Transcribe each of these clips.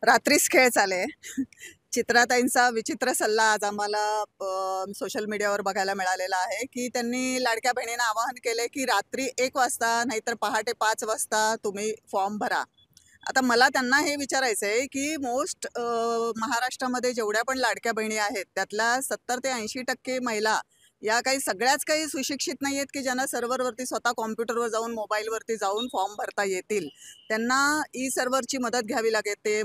रात्रीच खेळ चाले. चित्राताईंचा विचित्र सल्ला आज आम्हाला सोशल मीडियावर बघायला मिळालेला आहे, की त्यांनी लाडक्या बहिणींना आवाहन केले, की रात्री 1 वाजता नाहीतर पहाटे 5 वाजता तुम्ही फॉर्म भरा. आता मला त्यांना हे विचारायचं आहे, की महाराष्ट्रामध्ये जेवढ्या पण लाडक्या बहिणी आहेत, त्यातल्या 70 ते 80% महिला या सगळ्याच सुशिक्षित नाही आहेत, की ज्यांना सर्व्हरवरती स्वतः कॉम्प्युटरवर जाऊन मोबाईलवरती जाऊन फॉर्म भरता येतील. त्यांना ई सर्व्हरची मदत घ्यावी लागते.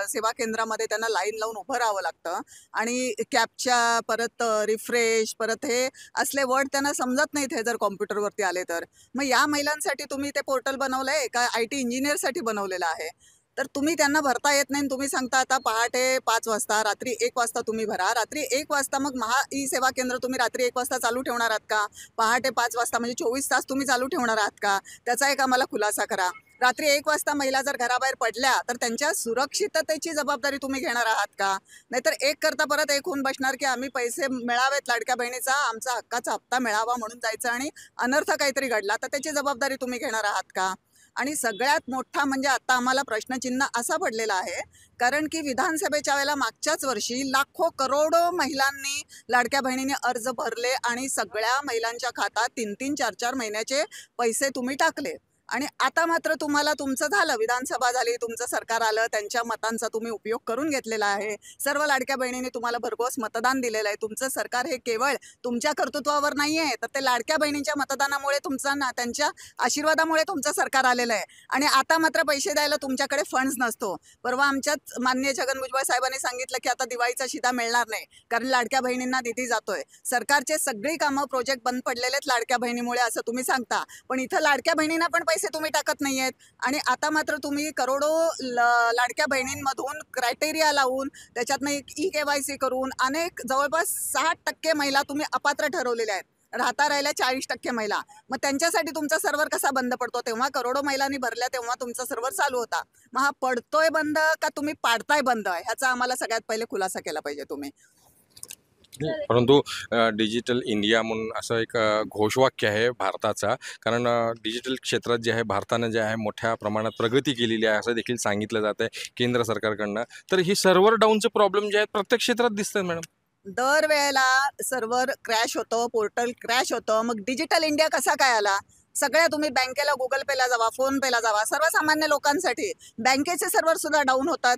सेवा केंद्रामध्ये त्यांना लाईन लावून उभं राहावं लागतं आणि कॅप्चा परत रिफ्रेश परत हे असले वर्ड त्यांना समजत नाहीत, हे जर कॉम्प्युटरवरती आले तर. मग या महिलांसाठी तुम्ही ते पोर्टल बनवलंय का IT इंजिनियरसाठी बनवलेलं आहे? तर तुम्ही त्यांना भरता येत नाही, तुम्ही सांगता आता पहाटे 5 वाजता, रात्री 1 वाजता तुम्ही भरा. रात्री 1 वाजता मग ई सेवा केंद्र तुम्ही रात्री 1 वाजता चालू ठेवणार आहात का? पहाटे 5 वाजता म्हणजे 24 तास तुम्ही चालू ठेवणार आहात का? त्याचा एक आम्हाला खुलासा करा. रात्री 1 वाजता महिला जर घराबाहेर पडल्या तर त्यांच्या सुरक्षिततेची जबाबदारी तुम्ही घेणार आहात का? नाहीतर एक करता परत एक होऊन बसणार, की आम्ही पैसे मिळावेत लाडक्या बहिणीचा, आमचा हक्काचा हप्ता मिळावा म्हणून जायचं आणि अनर्थ काहीतरी घडला तर त्याची जबाबदारी तुम्ही घेणार आहात का? आणि सगळ्यात मोठा म्हणजे आता आम्हाला प्रश्नचिन्ह असा पडलेला आहे, कारण की विधानसभेच्या वेळेला मागच्याच वर्षी लाखो करोडो महिलांनी लाडक्या बहिणीने अर्ज भरले आणि सगळ्या महिलांच्या खात्यात 3-3, 4-4 महिन्याचे पैसे तुम्ही टाकले. आणि आता मात्र तुम्हाला तुमचं झालं, विधानसभा झाली, तुमचं सरकार आलं, त्यांच्या मतांचा तुम्ही उपयोग करून घेतलेला आहे. सर्व लाडक्या बहिणींनी तुम्हाला भरघोस मतदान दिलेलं आहे. तुमचं सरकार हे केवळ तुमच्या कर्तृत्वावर नाही आहे, तर ते लाडक्या बहिणींच्या मतदानामुळे त्यांच्या आशीर्वादामुळे तुमचं सरकार आलेलं आहे. आणि आता मात्र पैसे द्यायला तुमच्याकडे फंड्स नसतो. परवा आमच्याच माननीय छगन भुजबळ साहेबांनी सांगितलं, की आता दिवाळीचा शिधा मिळणार नाही, कारण लाडक्या बहिणींना निधी जातोय. सरकारचे सगळी कामं प्रोजेक्ट बंद पडलेले आहेत लाडक्या बहिणीमुळे असं तुम्ही सांगता, पण इथं लाडक्या बहिणींना पण पैसे तुम्ही टाकत नाहीयेत. आणि आता मात्र तुम्ही करोडो लाडक्या बहिणींमधून क्रायटेरिया लावून त्याच्यातनं KYC करून अनेक जवळपास 60% महिला तुम्ही अपात्र ठरवलेल्या आहेत. राहता राहिल्या 40% महिला. मग त्यांच्यासाठी तुमचा सर्व्हर कसा बंद पडतो? तेव्हा करोडो महिलांनी भरल्या, तेव्हा तुमचा सर्व्हर चालू होता. मग हा पडतोय बंद का तुम्ही पाडताय बंद, ह्याचा आम्हाला सगळ्यात पहिले खुलासा केला पाहिजे तुम्ही. परंतु डिजिटल इंडिया म्हणून असं एक घोषवाक्य आहे भारताचा, कारण डिजिटल क्षेत्रात जे आहे भारतानं जे आहे मोठ्या प्रमाणात प्रगती केलेली आहे असं देखील सांगितलं जात आहे केंद्र सरकारकडनं. तर ही सर्व्हर डाऊनचे प्रॉब्लेम जे आहेत प्रत्येक क्षेत्रात दिसतात मॅडम. दरवेळेला सर्व्हर क्रॅश होतं, पोर्टल क्रॅश होतं. मग डिजिटल इंडिया कसा काय आला? सगळ्या तुम्ही बँकेला गुगल पेला जावा, फोन पेला जावा, सर्वसामान्य लोकांसाठी बँकेचे सर्व्हर सुद्धा डाऊन होतात.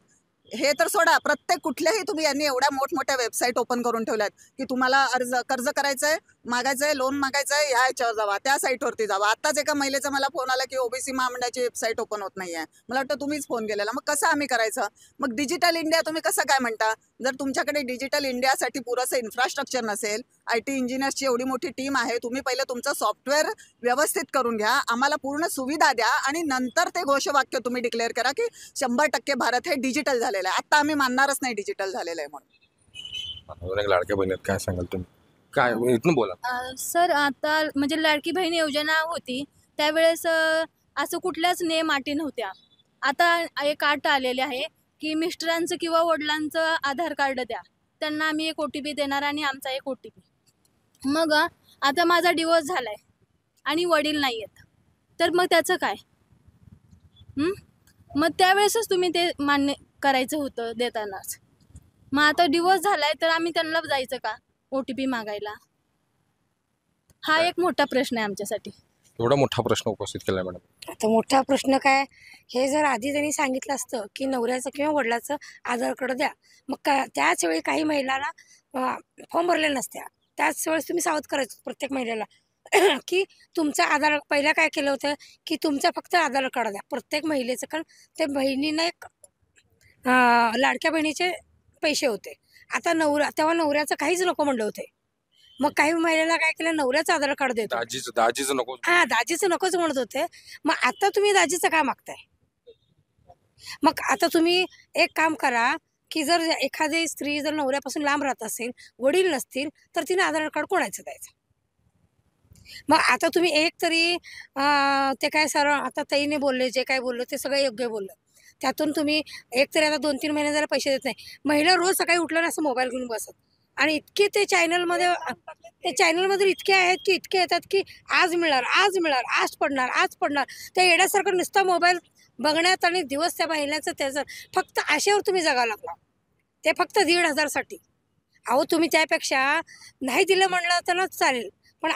हे तर सोडा, प्रत्येक कुठल्याही तुम्ही यांनी एवढ्या मोठमोठ्या वेबसाईट ओपन करून ठेवल्यात, की तुम्हाला कर्ज करायचंय, मागायचंय, लोन मागायचंय, ह्या ह्याच्यावर जावा, त्या साईटवरती जावा. आत्ताच एका महिलेचा मला फोन आला, की OBC महामंडळाची वेबसाईट ओपन होत नाहीये. मला वाटतं तुम्हीच फोन केलेला. मग कसं आम्ही करायचं? मग डिजिटल इंडिया तुम्ही कसं काय म्हणता? जर तुमच्याकडे डिजिटल इंडियासाठी पुरेसं इन्फ्रास्ट्रक्चर नसेल, IT इंजिनियर्सची एवढी मोठी टीम आहे, तुम्ही पहिलं तुमचं सॉफ्टवेअर व्यवस्थित करून घ्या, आम्हाला पूर्ण सुविधा द्या आणि नंतर ते घोषवाक्य तुम्ही डिक्लेअर करा, की 100% भारत हे डिजिटल झालेलं आहे. आता आम्ही मानणारच नाही डिजिटल झालेलं आहे म्हणून. लाडक्या बहिणीत काय सांगाल तुम्ही? काय इथून बोला. सर, आता म्हणजे लाडकी बहीण योजना होती त्यावेळेस असं कुठल्याच नियम अटी नव्हत्या. आता एक अट आलेली आहे की मिस्टरांचं किंवा वडिलांचं आधार कार्ड द्या, त्यांना आम्ही एक OTP देणार आणि आमचा एक OTP. मग आता माझा डिवोर्स झालाय आणि वडील नाही आहेत, तर मग त्याचं काय? मग त्यावेळेसच तुम्ही ते मान्य करायचं होतं देतानाच. मग आता डिवोर्स झालाय तर आम्ही त्यांना जायचं का OTP मागायला? हा एक मोठा प्रश्न आहे आमच्यासाठी. एवढा मोठा प्रश्न उपस्थित केलाय मॅडम. आता मोठा प्रश्न काय, हे जर आधी त्यांनी सांगितलं असतं की नवऱ्याचं किंवा वडिलाचं आधार कार्ड द्या, मग त्याच वेळी काही महिलांना फॉर्म भरलेला नसत्या. त्याच वेळेस तुम्ही सावध करायचं प्रत्येक महिलेला की तुमचं आधार, पहिला काय केलं होतं की तुमचं फक्त आधार कार्ड द्या प्रत्येक महिलेचं, कारण ते बहिणीनं एक लाडक्या बहिणीचे पैसे होते. आता तेव्हा नवऱ्याचं काहीच नको म्हणलं होते. मग काही महिलेला काय केलं, नवऱ्याचं आधार कार्ड देतो. दाजीचं नको. दाजीचं नकोच म्हणत होते. मग आता तुम्ही दाजीचं काय मागताय? मग आता तुम्ही एक काम करा की जर एखादी स्त्री जर नवऱ्यापासून लांब राहत असेल, वडील नसतील, तर तिने आधार कार्ड कोणाचं द्यायचं? मग आता तुम्ही एक तरी ते काय सरळ आता ताईने बोलले, जे काय बोललं ते सगळं योग्य बोललं. त्यातून तुम्ही एक तरी आता 2-3 महिने जरा पैसे देत नाही. महिला रोज सकाळी उठलं ना असं मोबाईल घेऊन बसत, आणि इतके ते चॅनलमध्ये इतके आहेत की इतके येतात की आज मिळणार, आज मिळणार, आज पडणार, आज पडणार. त्या येण्यासारखं नुसता मोबाईल बघण्यात आणि दिवस त्या महिलांचं त्याचं फक्त आशेवर तुम्ही जगावं लागला, ते फक्त 1,500साठी. अहो तुम्ही त्यापेक्षा नाही दिलं म्हणलं तर ना चालेल, पण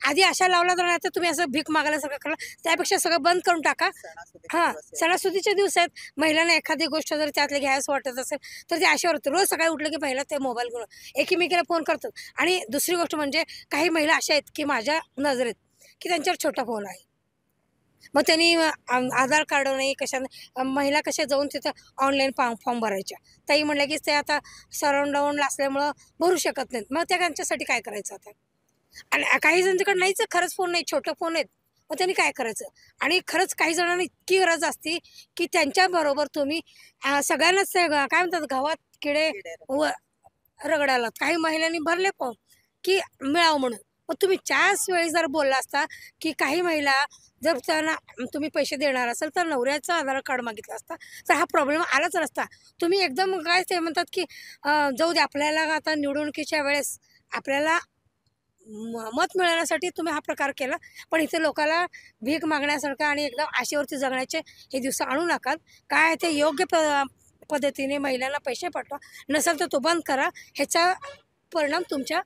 आधी आशा लावला तर नाही तर तुम्ही असं भीक मागायला करा, त्यापेक्षा सगळं बंद करून टाका. सणासुदीचे हां, दिवस आहेत. सणासुदीचे दिवस आहेत, महिलांना एखादी गोष्ट जर त्यातले घ्यायचं वाटत असेल तर ते आशेवर होतं. रोज सकाळी उठलं की पहिला ते मोबाईल घेऊन एकमेकीला फोन करतात. आणि दुसरी गोष्ट म्हणजे काही महिला अशा आहेत की माझ्या नजरेत की त्यांच्यावर छोटा फोन आहे, मग त्यांनी आधार कार्ड नाही कशा महिला कशा जाऊन तिथं ऑनलाईन फॉर्म भरायच्या. ताई म्हणल्या की ते आता सराउंड असल्यामुळं भरू शकत नाहीत, मग त्या त्यांच्यासाठी काय करायचं आता. आणि काही जणांच्याकडे नाहीच खरंच फोन नाही, छोटे फोन आहेत, मग त्यांनी काय करायचं. आणि खरंच काही जणांना इतकी गरज असते की त्यांच्याबरोबर तुम्ही सगळ्यांनाच काय म्हणतात गावात किडे व रगडाला काही महिलांनी भरले फॉर्म की मिळावं म्हणून. मग तुम्ही त्याच वेळी जर बोलला असता की काही महिला जर त्यांना तुम्ही पैसे देणार असेल तर नवऱ्याचं आधार कार्ड मागितलं असता तर हा प्रॉब्लेम आलाच नसता. तुम्ही एकदम काय ते म्हणतात की जाऊ दे आपल्याला आता निवडणुकीच्या वेळेस आपल्याला मत मिळवण्यासाठी तुम्ही हा प्रकार केला, पण इथे लोकांना भीक मागण्यासारखं आणि एकदम आशेवरती जगण्याचे हे दिवस आणू नका. काय ते योग्य पद्धतीने महिलांना पैसे पाठवा, नसेल तर तो बंद करा, ह्याचा परिणाम तुमच्या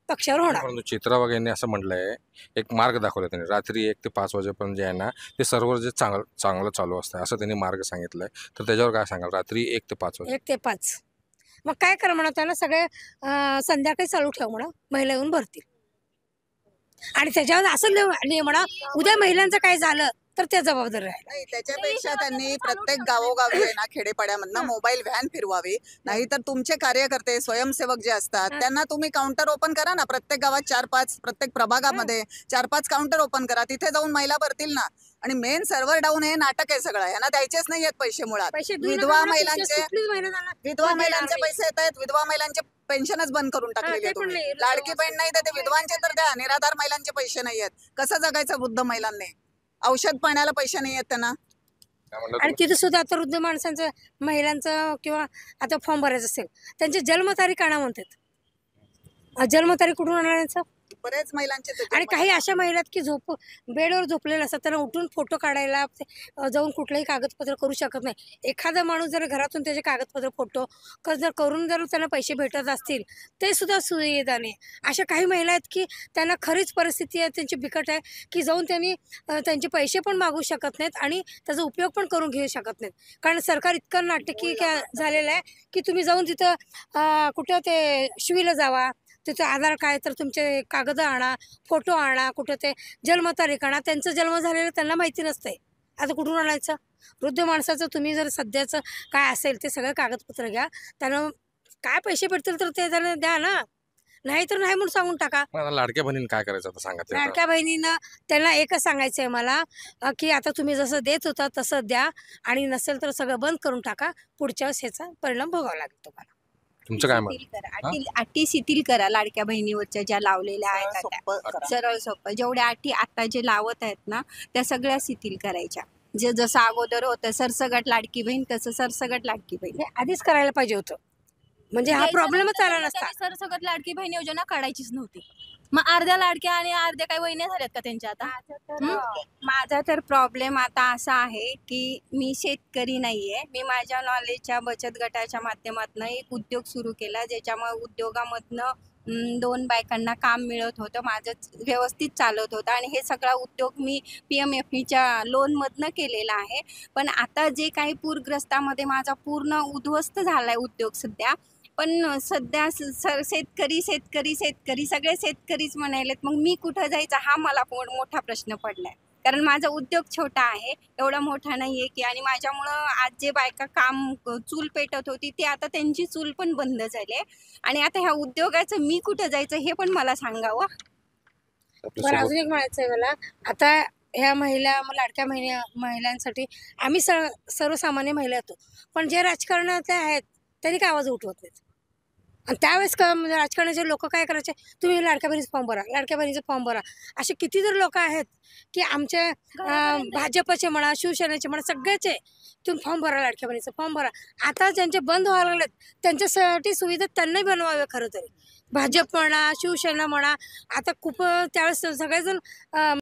पक्षावर होणार. परंतु चित्रा वाघ यांनी असं म्हटलंय, एक मार्ग दाखवला त्यांनी, रात्री 1 ते 5 वाजेपर्यंत जे आहे ना ते सर्व्हर जे चांगलं चालू असतं असं त्यांनी मार्ग सांगितलंय. तर त्याच्यावर काय सांगाल? रात्री 1 ते 5 वाजे 1 ते 5 मग काय करा म्हणा त्याला सगळे संध्याकाळी चालू ठेवा म्हणा, महिला येऊन भरतील. आणि त्याच्यावर असं नाही म्हणा उद्या महिलांचं काय झालं तर ते जबाबदार राहील. नाही, त्याच्यापेक्षा त्यांनी प्रत्येक गावोगावी आहे ना खेडेपाड्यामधनं मोबाईल व्हॅन फिरवावी. नाहीतर तुमचे कार्यकर्ते स्वयंसेवक जे असतात त्यांना तुम्ही काउंटर ओपन करा ना. प्रत्येक गावात 4-5, प्रत्येक प्रभागामध्ये 4-5 काउंटर ओपन करा, तिथे जाऊन महिला भरतील ना. आणि मेन सर्व्हर डाऊन हे नाटक आहे सगळं, यांना द्यायचेच नाही आहेत पैसे मुळात. पैसे देऊ नका विधवा म्हणा, महिलांचे कुठलीच महिला त्यांना विधवा देणार महिलांचे नाही. पैसे येत आहेत, विधवा महिलांचे पेन्शनच बंद करून टाकलेली ते आहे पण तुम्ही. नाही. लाडकी बहीण नाही तर ते विधवांचे तर द्या. निराधार महिलांचे पैसे नाही आहेत, कसं जगायचं वृद्ध महिलांनी? औषध पाण्याला पैसे नाही आहेत त्यांना. काय म्हणलं आणि तुम्ही? तिथं सुद्धा आता वृद्ध माणसांचं महिलांचं किंवा आता फॉर्म भरायचं असेल त्यांची जन्मतारीख आणा म्हणतात. जन्मतारीख कुठून आणायचं. बरेच महिलांचे ते आणि काही अशा महिला आहेत की बेडवर झोपलेल्या असतात, त्यांना उठून फोटो काढायला जाऊन कुठलंही कागदपत्र करू शकत नाही. एखादा माणूस जर घरातून त्याचे कागदपत्र फोटो जर करून जर त्यांना पैसे भेटत असतील ते सुद्धा सुविधा नाही. अशा काही महिला आहेत की त्यांना खरीच परिस्थिती आहे त्यांची बिकट आहे की जाऊन त्यांनी त्यांचे पैसे पण मागू शकत नाहीत आणि त्याचा उपयोग पण करून घेऊ शकत नाहीत. कारण सरकार इतकं नाटकी झालेलं आहे की तुम्ही जाऊन तिथं कुठं ते शिवीला जावा, तिथं आधार काय तर तुमचे कागद आणा, फोटो आणा, कुठं ते जन्मतारीख आणा. त्यांचं जन्म झालेलं त्यांना माहिती नसतंय, आता कुठून आणायचं. वृद्ध माणसाचं तुम्ही जर सध्याचं काय असेल ते सगळं कागदपत्र घ्या, त्यांना काय पैसे भेटतील तर ते त्यांना द्या ना, नाही तर नाही म्हणून सांगून टाका. मग आता लाडक्या बहिणींनी काय करायचं आता सांगा ते आता. लाडक्या बहिणीनं त्यांना एकच सांगायचं आहे मला की आता तुम्ही जसं देत होता तसं द्या आणि नसेल तर सगळं बंद करून टाका. पुढच्या वेळेस ह्याचा परिणाम भोगावा लागेल तुम्हाला. तुमचं काय शिथिल करा. अटी शिथिल करा लाडक्या बहिणीवरच्या ज्या लावलेल्या आहेत आता. सोपं करा. सरळ सोपं जेवढ्या अटी आता जे लावत आहेत ना त्या सगळ्या शिथिल करायच्या. जे जसं अगोदर होतं सरसगट लाडकी बहीण तसं सरसगट लाडकी बहीण. हे आधीच करायला पाहिजे होतं, म्हणजे हा प्रॉब्लेमच आला नसता. त्यांनी सरसकट लाडकी बहीण योजना काढायचीच नव्हती. मग अर्ध्या लाडक्या आणि अर्ध्या काही वहिन्या झाल्यात का त्यांच्या आता. माझा तर प्रॉब्लेम आता असा आहे की मी शेतकरी नाहीये. मी माझ्या नॉलेजच्या बचत गटाच्या माध्यमातून एक उद्योग सुरू केला ज्याच्यामुळे उद्योगामधनं 2 बायकांना काम मिळत होतं. माझं व्यवस्थित चालत होतं आणि हे सगळा उद्योग मी PMFEच्या लोनमधनं केलेला आहे. पण आता जे काही पूरग्रस्तामध्ये माझा पूर्ण उद्ध्वस्त झाला आहे उद्योग सध्या. पण सध्या शेतकरी शेतकरी शेतकरी सगळे शेतकरीच म्हणायलेत. मग मी कुठं जायचं हा मला मोठा प्रश्न पडलाय. कारण माझा उद्योग छोटा आहे, एवढा मोठा नाही आहे की. आणि माझ्यामुळं आज जे बायका काम चूल पेटत होती ते आता त्यांची चूल पण बंद झाली आहे. आणि आता ह्या उद्योगाचं मी कुठं जायचं हे पण मला सांगावं. बरं अजून एक म्हणायचं आहे मला, आता ह्या लाडक्या महिलांसाठी आम्ही सर्वसामान्य महिला येतो, पण जे राजकारणातले आहेत त्यांनी काय आवाज उठवत नाहीत. आणि त्यावेळेस म्हणजे राजकारणाचे लोक काय करायचे, तुम्ही लाडक्या बहिणीचा फॉर्म भरा, लाडक्या बहिणीचा फॉर्म भरा. असे किती जर लोक आहेत की आमचे भाजपचे म्हणा शिवसेनेचे म्हणा सगळ्याचे तुम्ही फॉर्म भरा, लाडक्या बहिणीचा फॉर्म भरा. आता ज्यांचे बंद व्हायला लागलेत त्यांच्यासाठी सुविधा त्यांनाही बनवाव्या. खरं तरी भाजप म्हणा शिवसेना म्हणा आता खूप त्यावेळेस सगळेजण